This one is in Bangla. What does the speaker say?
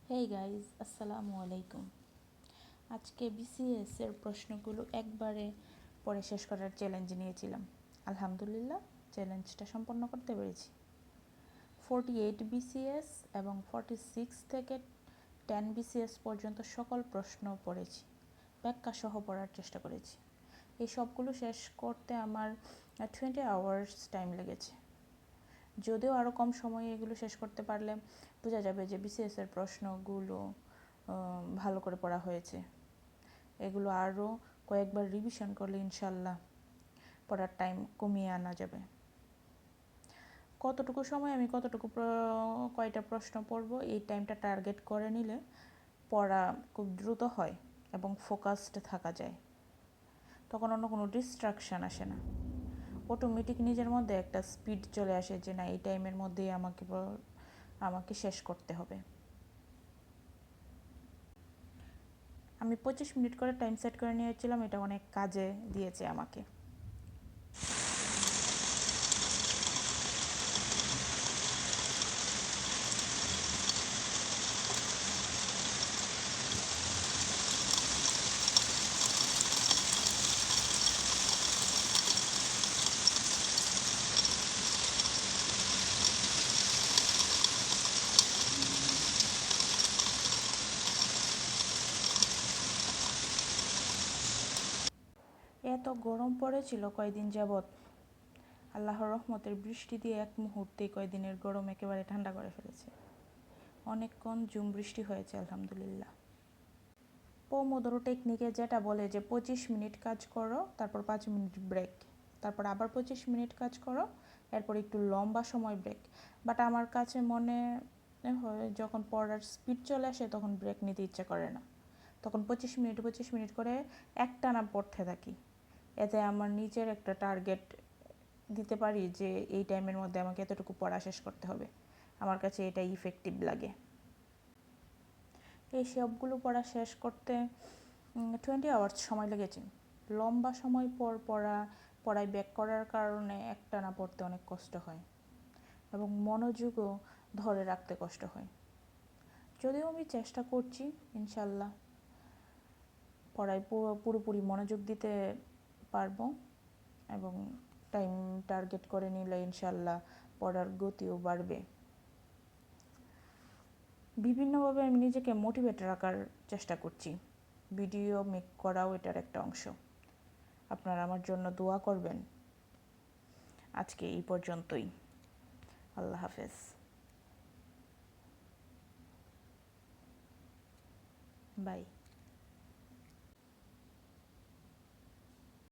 হেই গাইজ, আসসালামু আলাইকুম। আজকে বিসিএস এর প্রশ্নগুলো একবারে পড়ে শেষ করার চ্যালেঞ্জ নিয়েছিলাম। আলহামদুলিল্লাহ, চ্যালেঞ্জটা সম্পন্ন করতে পেরেছি। 48 বিসিএস এবং 46 থেকে 10 বিসিএস পর্যন্ত সকল প্রশ্ন পড়েছি, ব্যাখ্যা সহ পড়ার চেষ্টা করেছি। এই সবগুলো শেষ করতে আমার 20 আওয়ার্স টাইম লেগেছে। যদিও আরও কম সময়ে এগুলো শেষ করতে পারলে বোঝা যাবে যে বিসিএস এর প্রশ্নগুলো ভালো করে পড়া হয়েছে। এগুলো আরও কয়েকবার রিভিশন করলে ইনশাল্লাহ পড়ার টাইম কমিয়ে আনা যাবে। কতটুকু সময় আমি কয়টা প্রশ্ন পড়ব, এই টাইমটা টার্গেট করে নিলে পড়া খুব দ্রুত হয় এবং ফোকাসড থাকা যায়। তখন অন্য কোনো ডিস্ট্রাকশান আসে না, অটোমেটিক নিজের মধ্যে একটা স্পিড চলে আসে যে না, এই টাইমের মধ্যেই আমাকে শেষ করতে হবে। আমি 25 মিনিট করে টাইম সেট করে নিয়েছিলাম, এটা অনেক কাজে দিয়েছে আমাকে। এত গরম পড়েছিল কয়দিন যাবৎ, আল্লাহর রহমতের বৃষ্টি দিয়ে এক মুহূর্তেই কয়দিনের গরম একেবারে ঠান্ডা করে ফেলেছে। অনেকক্ষণ ঝুম বৃষ্টি হয়েছে আলহামদুলিল্লাহ। পোমোদোরো টেকনিকে যেটা বলে যে 25 মিনিট কাজ করো, তারপর 5 মিনিট ব্রেক, তারপর আবার 25 মিনিট কাজ করো, এরপর একটু লম্বা সময় ব্রেক। বাট আমার কাছে মনে হয় যখন পড়ার স্পিড চলে আসে তখন ব্রেক নিতে ইচ্ছা করে না, তখন 25 মিনিট করে একটানা পড়তে থাকি। এতে আমার নিজের একটা টার্গেট দিতে পারি যে এই টাইমের মধ্যে আমাকে এতটুকু পড়া শেষ করতে হবে। আমার কাছে এটাই ইফেক্টিভ লাগে। এই সবগুলো পড়া শেষ করতে 20 আওয়ার্স সময় লেগেছে। লম্বা সময় পর পড়ায় ব্যাক করার কারণে একটানা পড়তে অনেক কষ্ট হয় এবং মনোযোগও ধরে রাখতে কষ্ট হয়। যদিও আমি চেষ্টা করছি ইনশাল্লাহ পড়ায় পুরোপুরি মনোযোগ দিতে পারবো এবং টাইম টার্গেট করে নিলে ইনশাল্লাহ পড়ার গতিও বাড়বে। বিভিন্নভাবে আমি নিজেকে মোটিভেট রাখার চেষ্টা করছি, ভিডিও মেক করাও এটার একটা অংশ। আপনারা আমার জন্য দোয়া করবেন। আজকে এই পর্যন্তই। আল্লাহ হাফেজ। বাই।